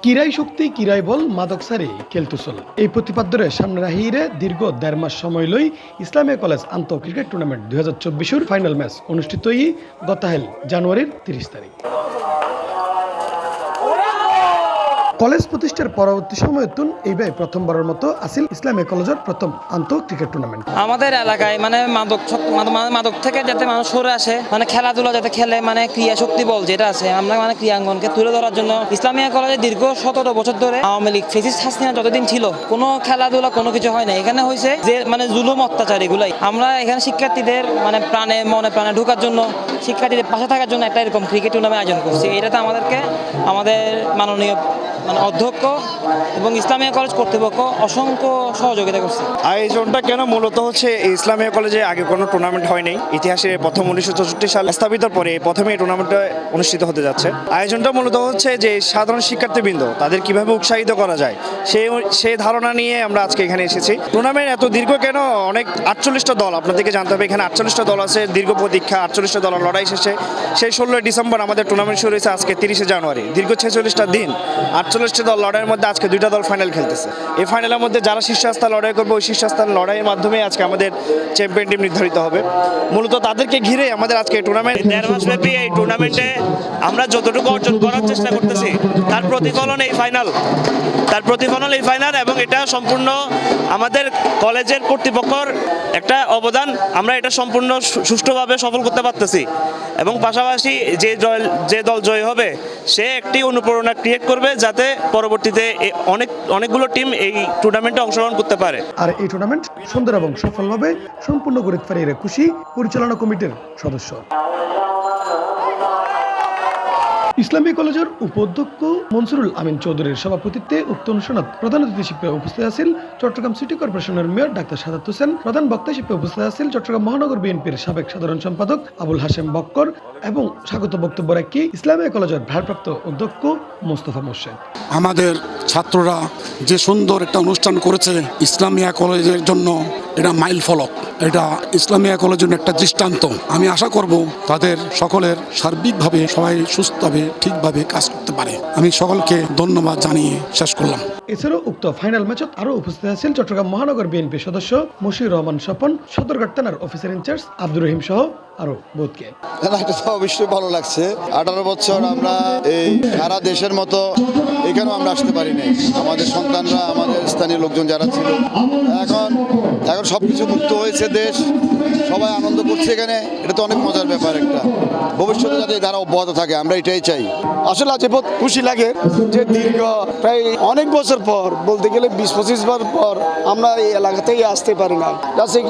কিরাই শক্তি কিরাই বল মাদক সারি কেলতুসল এই প্রতিপাদ্যরে সামনে রাহিরে দীর্ঘ ১.৫ মাস সময় লই ইসলামিয়া কলেজ আন্তঃ ক্রিকেট টুর্নামেন্ট ২০২৪ ফাইনাল ম্যাচ অনুষ্ঠিত গতাহেল জানুয়ারির ৩০ তারিখ। কলেজ প্রতিষ্ঠার পরবর্তী সময়তুন এইবার প্রথমবারের মতো আসিল ইসলামিয়া কলেজের প্রথম আন্তঃ ক্রিকেট টুর্নামেন্ট। আমাদের এলাকায় মাদক থেকে যাতে মানুষ সরে আসে, খেলাধুলা যাতে খেলে, ক্রিয়া শক্তি বল যেটা আছে আমরা ক্রিয়াঙ্গনকে তুলে ধরার জন্য ইসলামিয়া কলেজে দীর্ঘ ১৭ বছর ধরে আওয়ামী লীগ ফেসিস্ট হাসিনা যতদিন ছিল কোনো খেলাধুলা কোনো কিছু হয় না। এখানে হয়েছে যে জুলুম অত্যাচার এগুলাই আমরা এখানে শিক্ষার্থীদের প্রাণে মনে প্রাণে ঢোকার জন্য, শিক্ষার্থীদের পাশে থাকার জন্য একটা এরকম ক্রিকেট টুর্নামেন্ট আয়োজন করছি। এটাতে আমাদের মাননীয় অধ্যক্ষ এবং ইসলামিয়া কলেজ কর্তৃপক্ষ অসংখ্য সহযোগিতা করছে। আয়োজনটা কেন মূলত হচ্ছে ইসলামিয়া কলেজে আগে কোনো টুর্নামেন্ট হয়নি। ইতিহাসে প্রথম 1964 সাল স্থাপিত পরে প্রথমে এই টুর্নামেন্টটা অনুষ্ঠিত হতে যাচ্ছে। আয়োজনটা মূলত হচ্ছে যে সাধারণ শিক্ষার্থীবৃন্দ তাদের কিভাবে উৎসাহিত করা যায় সেই ধারণা নিয়ে আমরা আজকে এখানে এসেছি। টুর্নামেন্ট এত দীর্ঘ কেন? অনেক 48টা দল, আপনাদেরকে জানতে হবে এখানে 48টা দল আছে। দীর্ঘ প্রতীক্ষা, 48টা দল লড়াই শেষে সেই 16 ডিসেম্বর আমাদের টুর্নামেন্ট শুরু হয়েছে আজকে 30 জানুয়ারি। দীর্ঘ 46টা দিন 48টা দল লড়াইয়ের মধ্যে আজকে 2টা দল ফাইনাল খেলতেছে। এই ফাইনালের মধ্যে যারা শীর্ষস্থান লড়াই করবে ওই শীর্ষস্থান লড়াইয়ের মাধ্যমে আজকে আমাদের চ্যাম্পিয়ন টিম নির্ধারিত হবে। মূলত তাদেরকে ঘিরে আমাদের আজকে টুর্নামেন্ট। 1.5 মাস ব্যাপী এই টুর্নামেন্টে আমরা যতটুকু অর্জন করার চেষ্টা করতেছি তার প্রতিফলন এই ফাইনাল এবং এটা সম্পূর্ণ আমাদের কলেজের কর্তৃপক্ষের একটা অবদান। আমরা এটা সম্পূর্ণ সুষ্ঠুভাবে সফল করতে পারতেছি এবং পাশাপাশি যে দল জয়ী হবে সে একটি অনুপ্রেরণা ক্রিয়েট করবে যাতে পরবর্তীতে অনেকগুলো টিম এই টুর্নামেন্টে অংশগ্রহণ করতে পারে। আর এই টুর্নামেন্ট সুন্দর এবং সফলভাবে সম্পূর্ণ করে পারিয়ে খুশি পরিচালনা কমিটির সদস্য। ইসলামী কলেজের উপাধ্যক্ষ মনসুরুল আমিন চৌধুরীর সভাপতিত্বে উক্ত অনুষ্ঠানত প্রধান অতিথি হিসেবে উপস্থিত আছেন চট্টগ্রাম সিটি কর্পোরেশনের মেয়র ডাক্তার সাদাত হোসেন। প্রধান বক্তা হিসেবে উপস্থিত আছেন চট্টগ্রাম মহানগর বিএনপির সাবেক সাধারণ সম্পাদক আবুল হাশেম বক্কর এবং স্বাগত বক্তব্য রাখি ইসলামিয়া কলেজের ভারপ্রাপ্ত অধ্যক্ষ মোস্তফা মোর্শেদ। আমাদের ছাত্ররা যে সুন্দর একটা অনুষ্ঠান করেছে ইসলামিয়া কলেজের জন্য, এটা মাইল ফলক, এটা ইসলামিয়া কলেজের জন্য একটা দৃষ্টান্ত। আমি আশা করব তাদের সকলের সার্বিকভাবে সবাই সুস্থভাবে ঠিকভাবে কাজ করতে পারে। আমি সকলকে ধন্যবাদ জানিয়ে শেষ করলাম। এছাড়াও উক্ত ফাইনাল ম্যাচত আরো উপস্থিত আছেন চট্টগ্রাম মহানগর বিএনপি সদস্য মশিউর রহমান স্বপন, সদরঘাট থানার অফিসার ইনচার্জ আব্দুর রহিম সহ আরো বোধকে। এটা তো অবশ্যই ভালো লাগছে। 18 বছর আমরা এই সারা দেশের মতো এখানেও আমরা আসতে পারি নাই। আমাদের সন্তানরা, আমাদের স্থানীয় লোকজন যারা ছিল, এখন সবকিছু মুক্ত হয়েছে দেশ, সবাই আনন্দ করছে এখানে। এটা তো অনেক মজার ব্যাপার একটা। ভবিষ্যতে যাতে ধারা অব্যাহত থাকে আমরা এটাই চাই। আসলে আজ বহুত খুশি লাগে যে দীর্ঘ প্রায় অনেক বছর পর, বলতে গেলে 20-25 বার পর আমরা এই এলাকাতেই আসতে পারি না।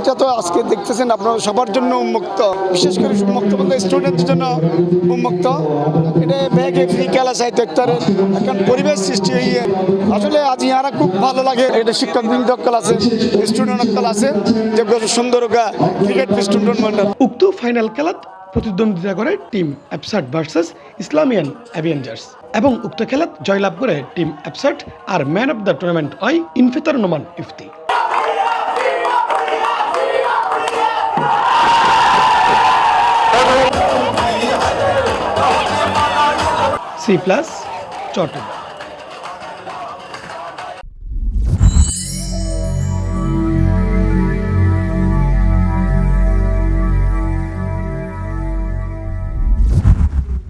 এটা তো আজকে দেখতেছেন আপনারা সবার জন্য উন্মুক্ত, বিশেষ করে উন্মুক্ত বলতে স্টুডেন্টদের জন্য উন্মুক্ত। এটা ব্যাগে ফ্রি খেলা সাহিত্য এখন পরিবেশ সৃষ্টি হয়ে আসলে আজ ইয়ারা খুব ভালো লাগে। এটা শিক্ষকবৃন্দ আছে, স্টুডেন্ট আছে যে সুন্দর ক্রিকেট টুর্নামেন্ট। উক্ত ফাইনাল খেলাত প্রতিদ্বন্দ্বিতা করে টিম অ্যাপসার্ট ভার্সেস ইসলামিয়ান অ্যাভিয়েঞ্জার্স এবং উক্ত খেলাত জয়লাভ করে টিম অ্যাপসার্ট। আর ম্যান অব দ্য টুর্নামেন্ট হয় ইনফিতর নোমান ইফতি। C+ চট্টগ্রাম।